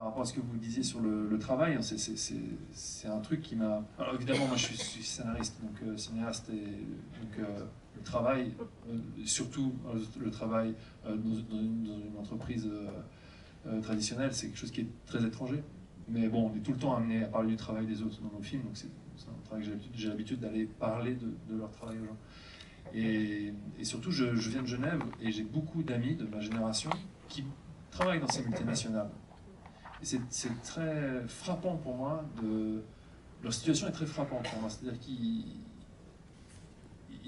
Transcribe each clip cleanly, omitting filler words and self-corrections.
Par rapport à ce que vous disiez sur le travail, c'est un truc qui m'a... Alors évidemment, moi je suis scénariste, donc cinéaste, et donc le travail, surtout le travail dans une entreprise traditionnelle, c'est quelque chose qui est très étranger. Mais bon, on est tout le temps amené à parler du travail des autres dans nos films, donc c'est un travail que j'ai l'habitude d'aller parler de leur travail aux gens. Et surtout, je viens de Genève et j'ai beaucoup d'amis de ma génération qui travaillent dans ces multinationales. Et c'est très frappant pour moi, leur situation est très frappante pour moi, c'est-à-dire qu'ils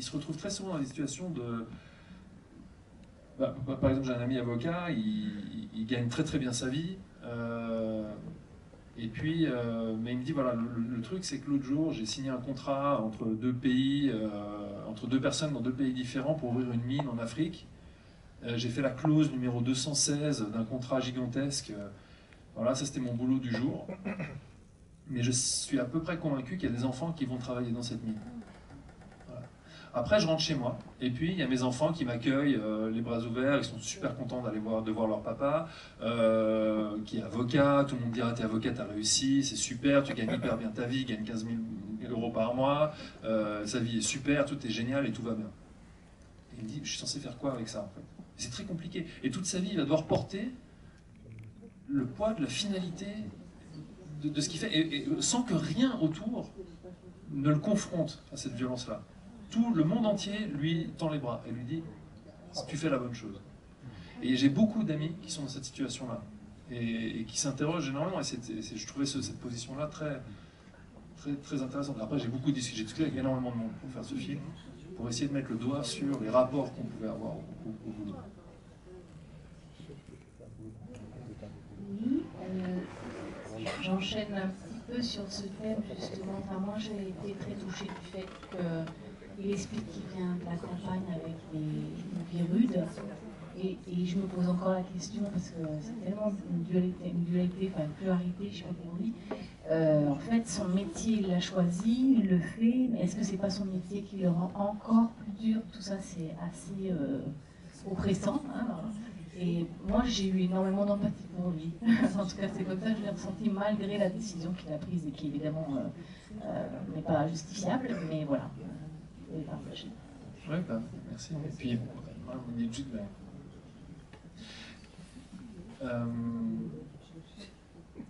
se retrouvent très souvent dans des situations de... par exemple, j'ai un ami avocat, il gagne très très bien sa vie, et puis, mais il me dit, voilà, le truc c'est que l'autre jour, j'ai signé un contrat entre deux pays, entre deux personnes dans deux pays différents pour ouvrir une mine en Afrique. J'ai fait la clause numéro 216 d'un contrat gigantesque. Voilà, ça c'était mon boulot du jour. Mais je suis à peu près convaincu qu'il y a des enfants qui vont travailler dans cette mine. Voilà. Après, je rentre chez moi, et puis il y a mes enfants qui m'accueillent les bras ouverts, ils sont super contents de voir leur papa, qui est avocat, tout le monde dira t'es avocat, t'as réussi, c'est super, tu gagnes hyper bien ta vie, il gagne 15 000 euros par mois, sa vie est super, tout est génial et tout va bien. Et il me dit, je suis censé faire quoi avec ça en fait? C'est très compliqué. Et toute sa vie, il va devoir porter le poids de la finalité de ce qu'il fait, et sans que rien autour ne le confronte à cette violence-là. Tout le monde entier lui tend les bras et lui dit « tu fais la bonne chose ». Et j'ai beaucoup d'amis qui sont dans cette situation-là et qui s'interrogent énormément, et je trouvais cette position-là très, très, très intéressante. Après, j'ai discuté avec énormément de monde pour faire ce film, pour essayer de mettre le doigt sur les rapports qu'on pouvait avoir au boulot. Oui, j'enchaîne un petit peu sur ce thème justement. Enfin, moi j'ai été très touchée du fait qu'il explique qu'il vient de la campagne avec des vies rudes. Et je me pose encore la question, parce que c'est tellement une dualité, enfin une pluralité, je sais pas comment on dit. En fait, son métier, il l'a choisi, il le fait, mais est-ce que c'est pas son métier qui le rend encore plus dur? Tout ça, c'est assez oppressant. Hein, et moi, j'ai eu énormément d'empathie pour lui. En tout cas, c'est comme ça que je l'ai ressenti, malgré la décision qu'il a prise et qui, évidemment, n'est pas justifiable. Mais voilà, je vais partager. Oui, merci. Et puis,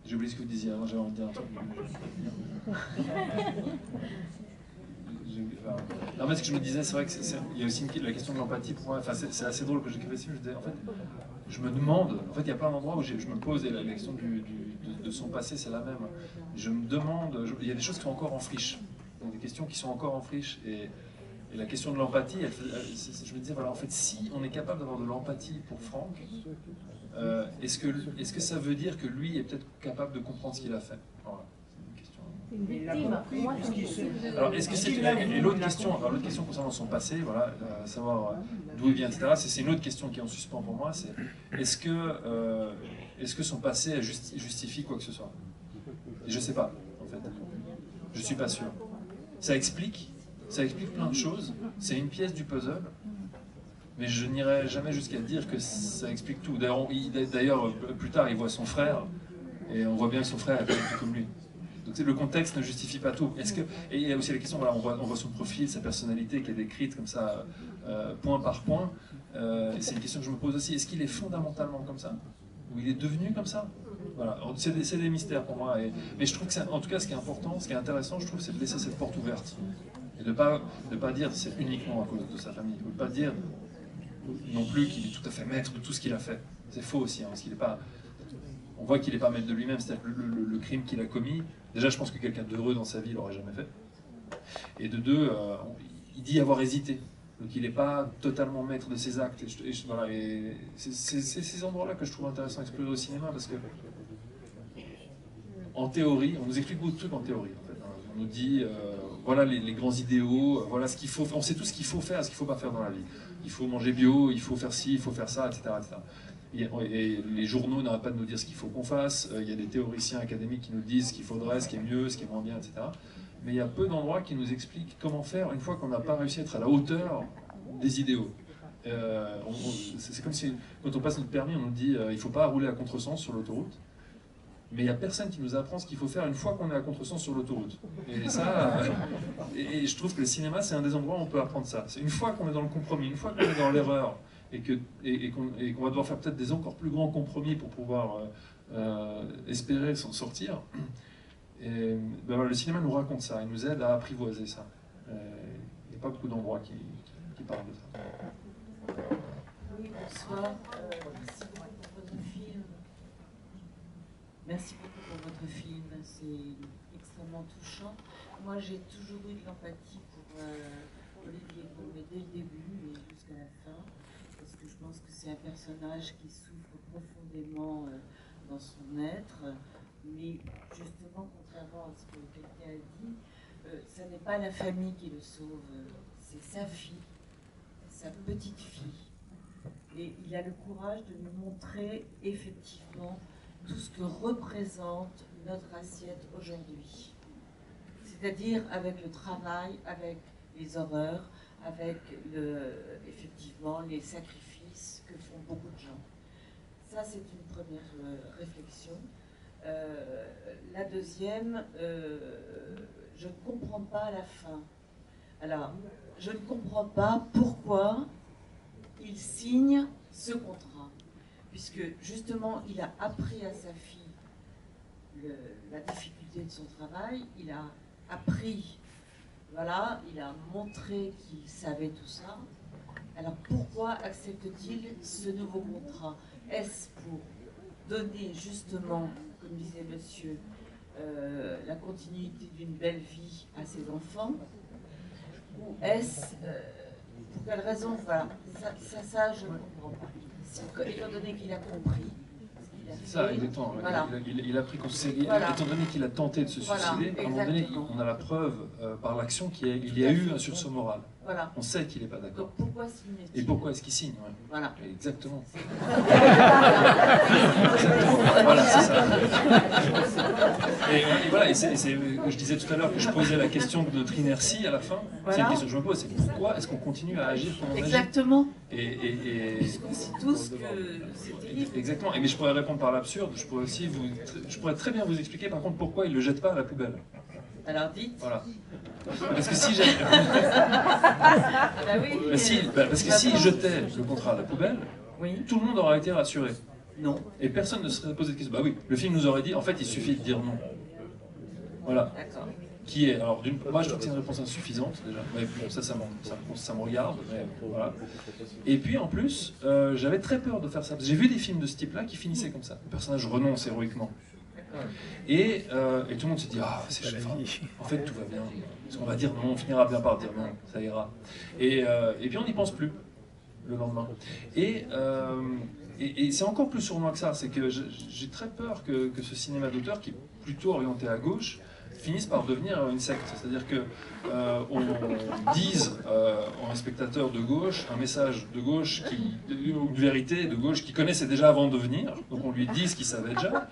j'ai oublié ce que vous disiez avant, j'avais envie de dire un truc. En fait, ce que je me disais, c'est vrai qu'il y a aussi la question de l'empathie pour moi. Enfin, c'est assez drôle que j'écrivais ici. En fait, je me demande, en fait, il y a plein d'endroits où je me pose, et la question de son passé, c'est la même. Je me demande, il y a des choses qui sont encore en friche, donc des questions qui sont encore en friche, et la question de l'empathie, je me disais, voilà, en fait, si on est capable d'avoir de l'empathie pour Franck, est-ce que ça veut dire que lui est peut-être capable de comprendre ce qu'il a fait? Voilà. Une victime. Alors, est-ce que c'est et l'autre question concernant son passé, voilà, savoir d'où il vient, etc. C'est une autre question qui est en suspens pour moi. C'est est-ce que son passé justifie quoi que ce soit? Et je sais pas, en fait. Je suis pas sûr. Ça explique plein de choses. C'est une pièce du puzzle. Mais je n'irai jamais jusqu'à dire que ça explique tout. D'ailleurs, plus tard, il voit son frère, et on voit bien que son frère est pas du tout comme lui. Donc le contexte ne justifie pas tout. Et il y a aussi la question, voilà, on voit son profil, sa personnalité qui est décrite comme ça, point par point. C'est une question que je me pose aussi. Est-ce qu'il est fondamentalement comme ça? Ou il est devenu comme ça? Voilà. C'est des mystères pour moi. Mais je trouve que, en tout cas, ce qui est important, ce qui est intéressant, je trouve, c'est de laisser cette porte ouverte. Et de pas dire que c'est uniquement à cause de sa famille. De ne pas dire non plus qu'il est tout à fait maître de tout ce qu'il a fait. C'est faux aussi, hein, parce qu'il n'est pas... On voit qu'il n'est pas maître de lui-même, c'est-à-dire que le crime qu'il a commis, déjà je pense que quelqu'un d'heureux dans sa vie ne l'aurait jamais fait. Et de deux, il dit avoir hésité. Donc il n'est pas totalement maître de ses actes. Voilà, et c'est ces endroits-là que je trouve intéressant à explorer au cinéma, parce que en théorie, on nous explique beaucoup de trucs en théorie. En fait, hein. On nous dit, voilà les grands idéaux, voilà ce qu'il faut, on sait tout ce qu'il faut faire et ce qu'il ne faut pas faire dans la vie. Il faut manger bio, il faut faire ci, il faut faire ça, etc. etc. Et les journaux n'arrêtent pas de nous dire ce qu'il faut qu'on fasse, il y a des théoriciens académiques qui nous disent ce qu'il faudrait, ce qui est mieux, ce qui est moins bien, etc. Mais il y a peu d'endroits qui nous expliquent comment faire une fois qu'on n'a pas réussi à être à la hauteur des idéaux. C'est comme si, quand on passe notre permis, on nous dit il ne faut pas rouler à contresens sur l'autoroute. Mais il n'y a personne qui nous apprend ce qu'il faut faire une fois qu'on est à contresens sur l'autoroute. Et ça, et je trouve que le cinéma, c'est un des endroits où on peut apprendre ça. C'est une fois qu'on est dans le compromis, une fois qu'on est dans l'erreur, et qu'on va devoir faire peut-être des encore plus grands compromis pour pouvoir espérer s'en sortir. Et, ben voilà, le cinéma nous raconte ça, il nous aide à apprivoiser ça. Il n'y a pas beaucoup d'endroits qui parlent de ça. Oui, bonsoir. Merci beaucoup pour votre film. Merci beaucoup pour votre film, c'est extrêmement touchant. Moi, j'ai toujours eu de l'empathie pour Olivier Gaume dès le début et jusqu'à la fin, parce que je pense que c'est un personnage qui souffre profondément dans son être, mais justement, contrairement à ce que quelqu'un a dit, ce n'est pas la famille qui le sauve, c'est sa fille, sa petite fille. Et il a le courage de nous montrer effectivement tout ce que représente notre assiette aujourd'hui. C'est-à-dire avec le travail, avec les horreurs, avec effectivement les sacrifices que font beaucoup de gens. Ça, c'est une première réflexion. La deuxième, je ne comprends pas la fin. Alors, je ne comprends pas pourquoi il signe ce contrat, puisque justement, il a appris à sa fille la difficulté de son travail, il a appris, voilà, il a montré qu'il savait tout ça. Alors pourquoi accepte-t-il ce nouveau contrat? Est-ce pour donner justement, comme disait monsieur, la continuité d'une belle vie à ses enfants? Ou est-ce, pour quelle raison? Voilà, ça je ne comprends pas. Étant donné qu'il a compris, c'est ça, exactement. Voilà. Il a pris conscience. Voilà. Étant donné qu'il a tenté de se suicider, à un moment donné, on a la preuve par l'action qu'il y a eu un sursaut moral. Voilà. On sait qu'il n'est pas d'accord. Donc pourquoi signe-t-il? Et pourquoi est-ce qu'il signe? Ouais. Voilà. Exactement. Exactement. Voilà, c'est ça. Et voilà, je disais tout à l'heure que je posais la question de notre inertie à la fin. Voilà. C'est une question que je me pose, c'est pourquoi est-ce qu'on continue à agir comme on agit? Exactement. Puisqu'on sait tous que c'est terrible. Exactement. Mais je pourrais répondre par l'absurde. Je pourrais très bien vous expliquer par contre pourquoi il ne le jette pas à la poubelle. Alors dites. Voilà. Parce que si j'ai... oui. Parce que s'il jetait le contrat à la poubelle, oui, tout le monde aurait été rassuré. Non. Et personne ne se serait posé de questions. Bah oui, le film nous aurait dit, en fait, il suffit de dire non. Voilà. D'accord. Qui est, alors, moi je trouve que c'est une réponse insuffisante déjà. Mais bon, ça me regarde. Mais voilà. Et puis en plus, j'avais très peur de faire ça. J'ai vu des films de ce type-là qui finissaient comme ça. Le personnage renonce héroïquement. Et tout le monde se dit, ah, c'est chef. En fait, tout va bien. Parce qu'on va dire non, on finira bien par dire non, ça ira. Et puis on n'y pense plus le lendemain. Et c'est encore plus sournois que ça. C'est que j'ai très peur que ce cinéma d'auteur, qui est plutôt orienté à gauche, finisse par devenir une secte. C'est-à-dire que on dise à un spectateur de gauche un message de gauche, une vérité de gauche qu'il connaissait déjà avant de venir, donc on lui dit ce qu'il savait déjà,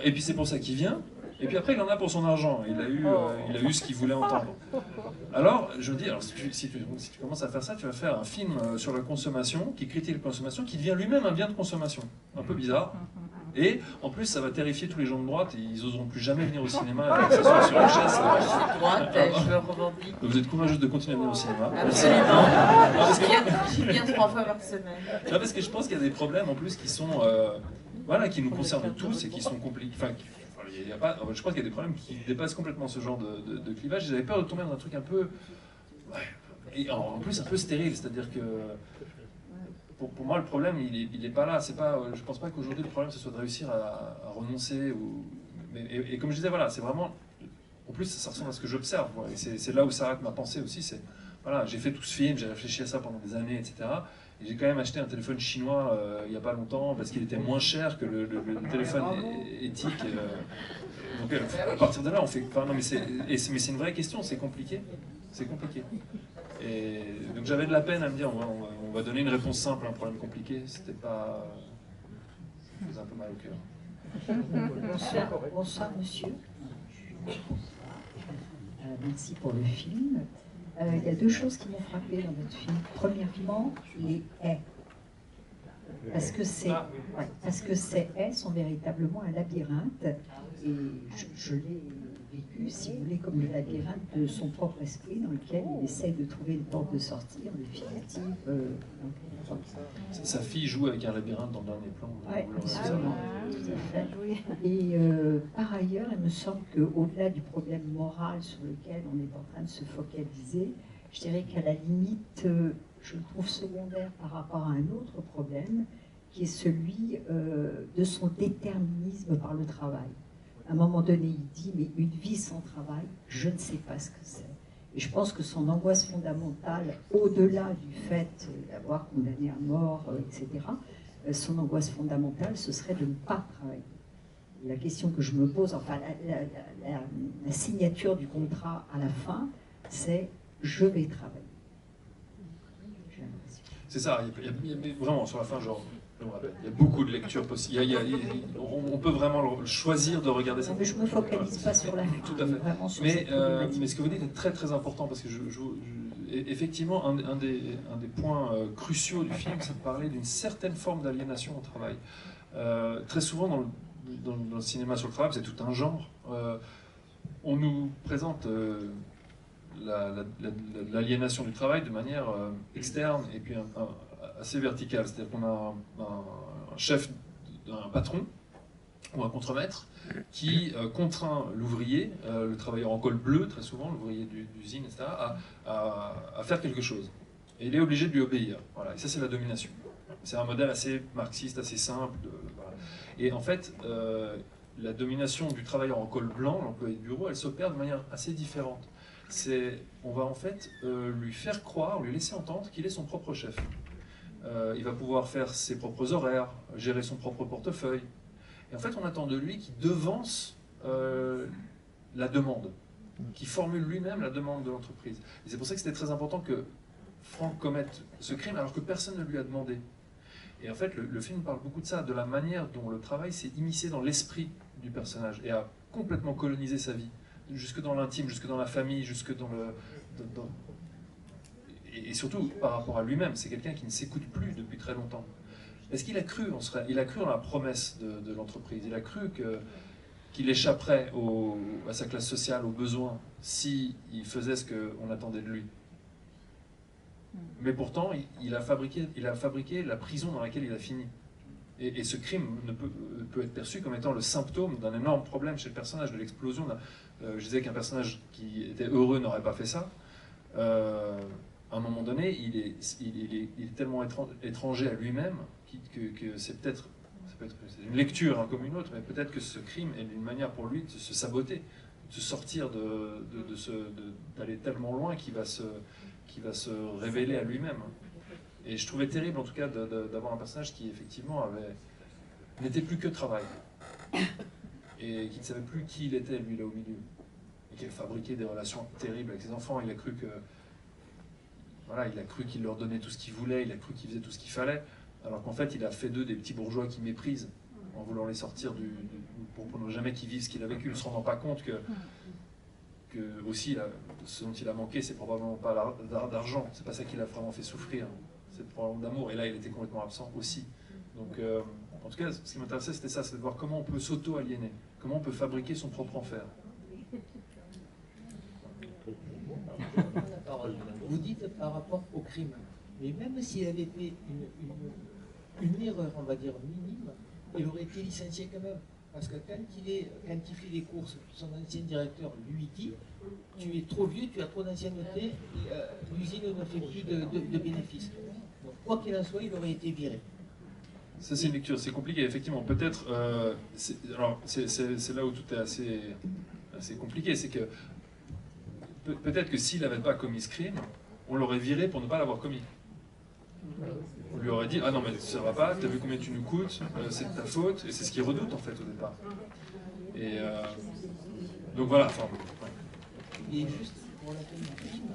et puis c'est pour ça qu'il vient, et puis après il en a pour son argent, il a eu ce qu'il voulait entendre. Alors, je me dis, alors, si tu commences à faire ça, tu vas faire un film sur la consommation, qui critique la consommation, qui devient lui-même un bien de consommation. Un peu bizarre. Et en plus, ça va terrifier tous les gens de droite, et ils n'oseront plus jamais venir au cinéma et s'asseoir sur une chaise. Je suis droite, je le revendique. Vous êtes courageuse de continuer à venir au cinéma. Absolument. J'y viens 3 fois par semaine. Non, parce que je pense qu'il y a des problèmes en plus qui sont, voilà, qui nous concernent tous et qui sont compliqués. Enfin, je pense qu'il y a des problèmes qui dépassent complètement ce genre de clivage. J'avais peur de tomber dans un truc un peu, et en plus un peu stérile, c'est-à-dire que pour moi le problème il est pas là. C'est pas, je pense pas qu'aujourd'hui le problème ce soit de réussir à renoncer et comme je disais, voilà, c'est vraiment, en plus ça ressemble à ce que j'observe. Et c'est là où s'arrête ma pensée aussi. C'est voilà, j'ai fait tout ce film, j'ai réfléchi à ça pendant des années, etc. Et j'ai quand même acheté un téléphone chinois il n'y a pas longtemps parce qu'il était moins cher que le téléphone éthique. Donc à partir de là, on fait. Enfin, non, mais c'est une vraie question, c'est compliqué. C'est compliqué. Et donc j'avais de la peine à me dire, on va donner une réponse simple à un problème compliqué. C'était pas. Ça faisait un peu mal au cœur. Bonsoir, monsieur. Merci pour le film. Il y a 2 choses qui m'ont frappé dans votre film. Premièrement, les haies. Parce que elles sont véritablement un labyrinthe, et je l'ai vécu, si vous voulez, comme le labyrinthe de son propre esprit, dans lequel il essaye de trouver une porte de sortie en définitive. Sa fille joue avec un labyrinthe dans le dernier plan. Oui, absolument, tout à fait. Et par ailleurs, il me semble qu'au-delà du problème moral sur lequel on est en train de se focaliser, je dirais qu'à la limite, je le trouve secondaire par rapport à un autre problème, qui est celui de son déterminisme par le travail. À un moment donné, il dit, mais une vie sans travail, je ne sais pas ce que c'est. Et je pense que son angoisse fondamentale, au-delà du fait d'avoir condamné à mort, etc., son angoisse fondamentale, ce serait de ne pas travailler. Et la question que je me pose, enfin, la signature du contrat à la fin, c'est « je vais travailler ». C'est ça, vraiment sur la fin, genre, je me rappelle, il y a beaucoup de lectures possibles. On peut vraiment choisir de regarder ça. Mais je ne me focalise pas sur la fin. Tout à fait. Mais ce que vous dites est très très important, parce que effectivement, un des points cruciaux du film, c'est de parler d'une certaine forme d'aliénation au travail. Très souvent dans le cinéma sur le travail, c'est tout un genre. On nous présente l'aliénation du travail de manière externe et puis assez verticale. C'est-à-dire qu'on a un chef, un patron ou un contremaître qui contraint l'ouvrier, le travailleur en col bleu très souvent, l'ouvrier d'usine, etc., à faire quelque chose. Et il est obligé de lui obéir. Voilà. Et ça, c'est la domination. C'est un modèle assez marxiste, assez simple. Voilà. Et en fait, la domination du travailleur en col blanc, l'employé de bureau, elle s'opère de manière assez différente. On va en fait lui faire croire, lui laisser entendre qu'il est son propre chef. Il va pouvoir faire ses propres horaires, gérer son propre portefeuille. Et en fait, on attend de lui qu'il devance la demande, qu'il formule lui-même la demande de l'entreprise. Et c'est pour ça que c'était très important que Franck commette ce crime alors que personne ne lui a demandé. Et en fait, le film parle beaucoup de ça, de la manière dont le travail s'est immiscé dans l'esprit du personnage et a complètement colonisé sa vie, jusque dans l'intime, jusque dans la famille, jusque dans le... Et surtout par rapport à lui-même, c'est quelqu'un qui ne s'écoute plus depuis très longtemps. Est-ce qu'il a cru, il a cru dans la promesse de l'entreprise, il a cru qu'il échapperait à sa classe sociale, aux besoins, s'il faisait ce qu'on attendait de lui. Mais pourtant, il a fabriqué la prison dans laquelle il a fini. Et ce crime peut être perçu comme étant le symptôme d'un énorme problème chez le personnage, de l'explosion. Je disais qu'un personnage qui était heureux n'aurait pas fait ça. À un moment donné, il est tellement étranger à lui-même que c'est peut-être une lecture comme une autre, mais peut-être que ce crime est une manière pour lui de se saboter, de se sortir, d'aller tellement loin qu'il va se révéler à lui-même. Et je trouvais terrible en tout cas d'avoir un personnage qui effectivement n'était plus que travail et qui ne savait plus qui il était lui là au milieu et qui a fabriqué des relations terribles avec ses enfants. Il a cru qu'il leur donnait tout ce qu'il voulait, il a cru qu'il faisait tout ce qu'il fallait, alors qu'en fait il a fait d'eux des petits bourgeois qui méprisent en voulant les sortir pour ne jamais qu'ils vivent ce qu'il a vécu, ne se rendant pas compte que aussi ce dont il a manqué, c'est probablement pas d'argent, c'est pas ça qui l'a vraiment fait souffrir, c'est probablement d'amour, et là il était complètement absent aussi. Donc en tout cas, ce qui m'intéressait c'était ça, c'est de voir comment on peut s'auto-aliéner, comment on peut fabriquer son propre enfer. Vous dites par rapport au crime, mais même s'il avait fait une erreur, on va dire minime, il aurait été licencié quand même. Parce que quand il fait les courses, son ancien directeur lui dit « Tu es trop vieux, tu as trop d'ancienneté, l'usine ne fait plus de bénéfices. » Donc quoi qu'il en soit, il aurait été viré. Ça c'est une lecture, c'est compliqué, effectivement. Peut-être, c'est là où tout est assez compliqué, c'est que peut-être que s'il n'avait pas commis ce crime, on l'aurait viré pour ne pas l'avoir commis. On lui aurait dit « Ah non mais ça va pas, t'as vu combien tu nous coûtes, c'est de ta faute », et c'est ce qu'il redoute en fait au départ. Et donc voilà, enfin... Ouais. Et juste pour la fin du film,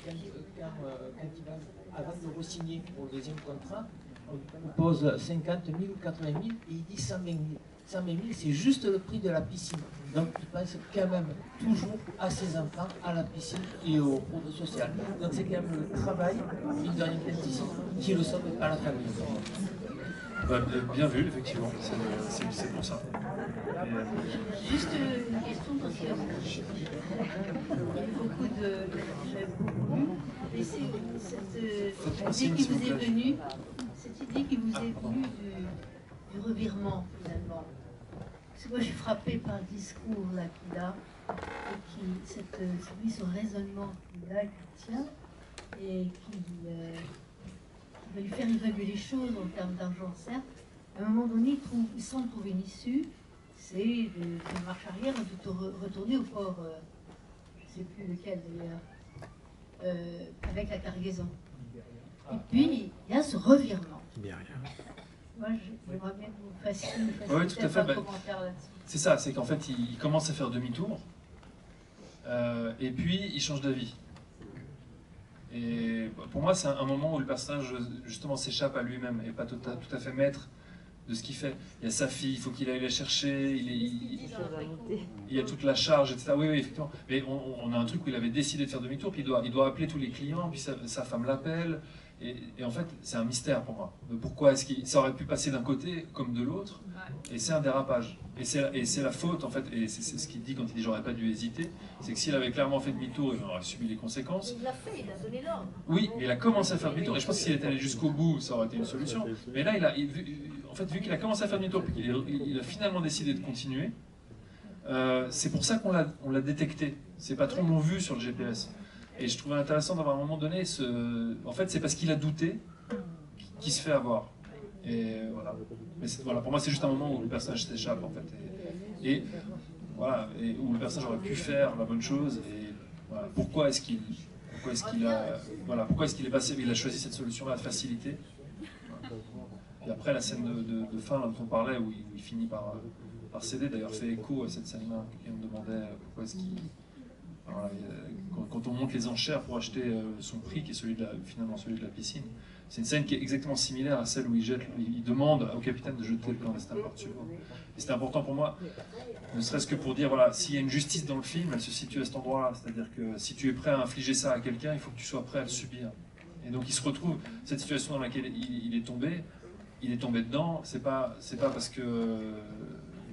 quand il va, avant de re-signer pour le deuxième contrat, on lui propose 50 000 ou 80 000 et il dit 120 000. 120 000, c'est juste le prix de la piscine. Donc il pense quand même toujours à ses enfants, à la piscine et au cours social. Donc c'est quand même le travail, mine de rien, qui le sauve, pas la famille. Bien vu, effectivement, c'est pour ça. Juste une question, parce que il y a beaucoup de... J'ai beaucoup lu, et c'est cette idée qui vous est venue, du revirement, finalement. Parce que moi, je suis frappée par le discours là qu'il a, et ce raisonnement qu'il a, qu'il tient, et qui va lui faire évaluer les choses en termes d'argent, certes. À un moment donné, il semble trouver une issue, c'est de marche arrière, de retourner au port, je ne sais plus lequel d'ailleurs, avec la cargaison. Et puis, il y a ce revirement. Moi, j'aimerais bien que vous fassiez un commentaire là-dessus. C'est ça, c'est qu'en fait, il commence à faire demi-tour, et puis il change d'avis. Et pour moi, c'est un moment où le personnage, justement, s'échappe à lui-même, et pas tout à fait maître de ce qu'il fait. Il y a sa fille, il faut qu'il aille la chercher, il y a toute la charge, etc. Oui, effectivement. Mais on a un truc où il avait décidé de faire demi-tour, puis il doit appeler tous les clients, puis sa femme l'appelle. Et en fait, c'est un mystère pour moi. Pourquoi est-ce que ça aurait pu passer d'un côté comme de l'autre? Et c'est un dérapage. Et c'est la faute, en fait, et c'est ce qu'il dit quand il dit j'aurais pas dû hésiter, c'est que s'il avait clairement fait demi-tour, il aurait subi les conséquences. Il l'a fait, il a donné l'ordre. Oui, mais il a commencé à faire demi-tour, et je pense que s'il était allé jusqu'au bout, ça aurait été une solution. Mais là, en fait, vu qu'il a commencé à faire demi-tour, puis qu'il a finalement décidé de continuer, c'est pour ça qu'on l'a détecté. Ses patrons l'ont vu sur le GPS. Et je trouvais intéressant d'avoir à un moment donné en fait, c'est parce qu'il a douté qu'il se fait avoir. Et voilà. Mais voilà, pour moi, c'est juste un moment où le personnage s'échappe, en fait. Et voilà, et où le personnage aurait pu faire la bonne chose. Et voilà, pourquoi est-ce qu'il est passé, il a choisi cette solution-là de facilité. Voilà. Et après, la scène de fin dont on parlait, où il finit par céder, d'ailleurs, fait écho à cette scène-là. Quelqu'un me demandait pourquoi est-ce qu'il... Voilà, quand on monte les enchères pour acheter son prix, qui est finalement celui de la piscine, c'est une scène qui est exactement similaire à celle où il demande au capitaine de jeter le clandestin par-dessus. Et c'est important pour moi, ne serait-ce que pour dire, voilà, s'il y a une justice dans le film, elle se situe à cet endroit-là. C'est-à-dire que si tu es prêt à infliger ça à quelqu'un, il faut que tu sois prêt à le subir. Et donc il se retrouve, cette situation dans laquelle il est tombé dedans, c'est pas parce que...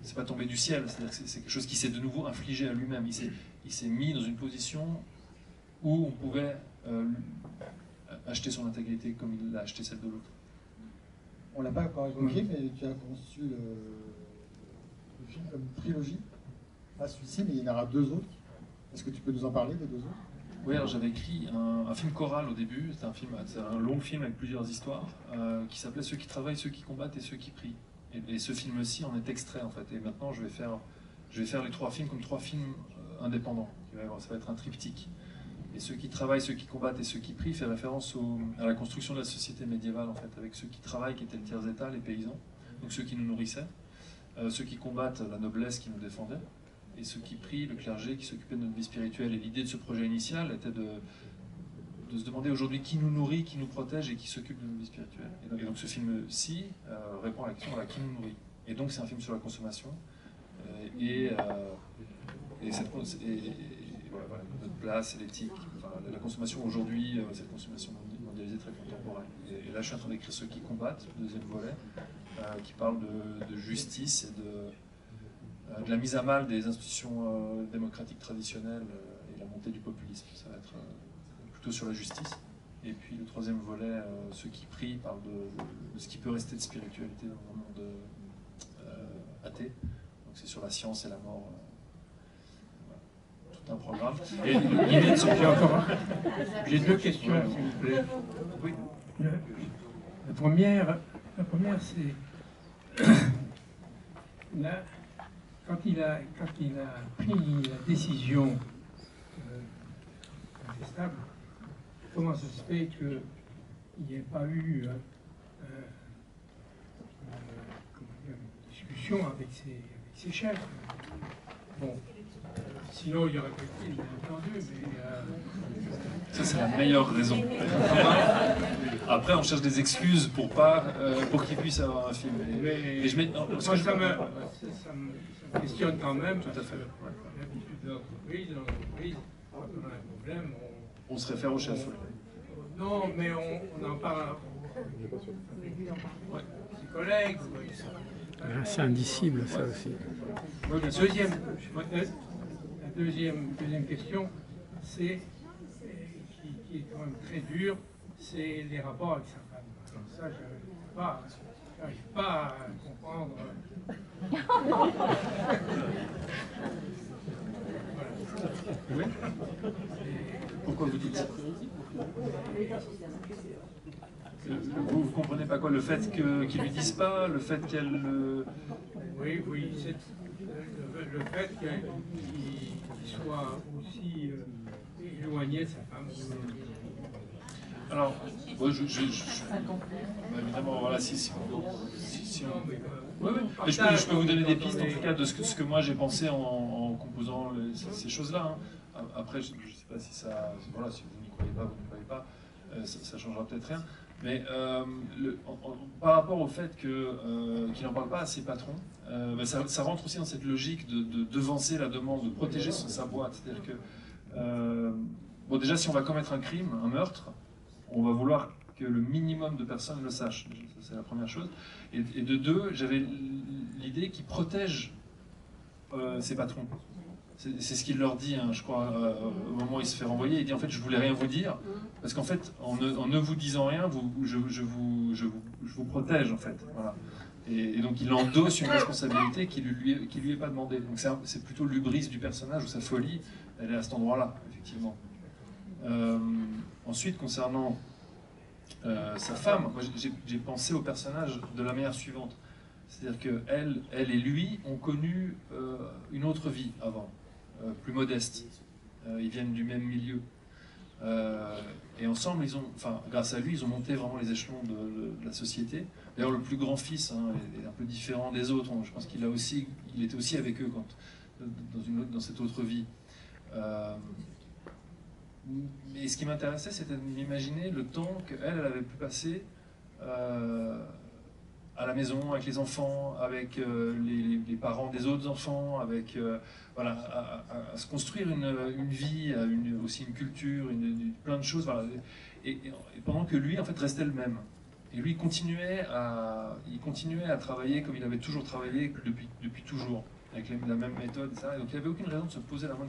c'est pas tombé du ciel, c'est-à-dire que c'est quelque chose qui s'est de nouveau infligé à lui-même. Il s'est mis dans une position où on pouvait acheter son intégrité comme il l'a acheté celle de l'autre. On l'a pas encore évoqué, mais tu as conçu le film comme une trilogie, pas celui-ci, mais il y en aura 2 autres. Est-ce que tu peux nous en parler des 2 autres? Oui, alors j'avais écrit un film choral au début, c'est un long film avec plusieurs histoires, qui s'appelait « Ceux qui travaillent, ceux qui combattent et ceux qui prient ». Et ce film-ci en est extrait, en fait. Et maintenant, je vais faire les 3 films comme 3 films indépendants. Ça va être un triptyque. Et ceux qui travaillent, ceux qui combattent et ceux qui prient fait référence à la construction de la société médiévale, en fait, avec ceux qui travaillent, qui étaient le tiers-état, les paysans, donc ceux qui nous nourrissaient, ceux qui combattent, la noblesse qui nous défendait, et ceux qui prient, le clergé qui s'occupait de notre vie spirituelle. Et l'idée de ce projet initial était de se demander aujourd'hui qui nous nourrit, qui nous protège et qui s'occupe de notre vie spirituelle. Et donc ce film-ci répond à la question, voilà, qui nous nourrit. Et donc c'est un film sur la consommation, voilà, notre place et l'éthique, enfin, la consommation aujourd'hui, cette consommation mondialisée très contemporaine. Et là je suis en train d'écrire Ceux qui combattent, le 2e volet, qui parle de justice et de la mise à mal des institutions démocratiques traditionnelles et la montée du populisme. Ça va être plutôt sur la justice. Et puis le 3e volet, Ceux qui prient, parle de ce qui peut rester de spiritualité dans le monde athée. Donc c'est sur la science et la mort. Tout un programme. Et l'idée de ce J'ai 2 questions, s'il vous plaît. Oui. La première c'est là, quand il a pris la décision contestable, comment ça se fait qu'il n'y ait pas eu une discussion avec ses chefs? Bon, sinon il y aurait pas été, bien entendu, mais... Ça, c'est la meilleure raison. Après, on cherche des excuses pour qu'il puisse avoir un film. Moi, ça me questionne quand même. Tout à fait. L'habitude de l'entreprise, quand on a un problème, on se réfère au chef. Non, mais on en parle ses collègues. C'est indicible, ça aussi. La deuxième question, c'est, qui est quand même très dure, c'est les rapports avec sa femme. Alors ça, je n'arrive pas à comprendre. Oui. Pourquoi vous dites ça? Vous ne comprenez pas quoi? Le fait qu'ils ne lui disent pas? Le fait qu'elle... Oui, c'est le fait qu'il soit aussi éloigné de sa femme. Alors, moi, évidemment, voilà, si on... Oui, mais je peux vous donner des pistes, en tout cas, de ce que moi j'ai pensé en composant ces choses-là. Hein. Après, je ne sais pas si ça... Voilà, si vous n'y croyez pas, vous n'y croyez pas, ça ne changera peut-être rien. Mais par rapport au fait qu'il n'en parle pas à ses patrons, ça rentre aussi dans cette logique de devancer la demande, de protéger sa boîte. C'est-à-dire que, bon, déjà, si on va commettre un crime, un meurtre, on va vouloir que le minimum de personnes le sachent. C'est la première chose. Et de deux, j'avais l'idée qu'il protège ses patrons. C'est ce qu'il leur dit, hein, je crois, au moment où il se fait renvoyer. Il dit en fait, je voulais rien vous dire, parce qu'en fait, en ne vous disant rien, je vous protège, en fait. Voilà. Et donc, il endosse une responsabilité qui lui est pas demandée. Donc, c'est plutôt l'hubris du personnage, ou sa folie, elle est à cet endroit-là, effectivement. Ensuite, concernant sa femme, moi, j'ai pensé au personnage de la manière suivante. C'est-à-dire qu'elle et lui ont connu une autre vie avant. Plus modeste. Ils viennent du même milieu. Et ensemble, grâce à lui, ils ont monté vraiment les échelons de la société. D'ailleurs, le plus grand fils est un peu différent des autres. Je pense qu'il était aussi avec eux dans cette autre vie. Mais ce qui m'intéressait, c'était de m'imaginer le temps qu'elle avait pu passer à la maison, avec les enfants, avec les parents des autres enfants, avec voilà, à se construire une vie, aussi une culture, plein de choses. Voilà. Et pendant que lui, en fait, restait le même. Et lui, il continuait à travailler comme il avait toujours travaillé depuis toujours, avec la même méthode, etc. Et donc il n'y avait aucune raison de se poser la moindre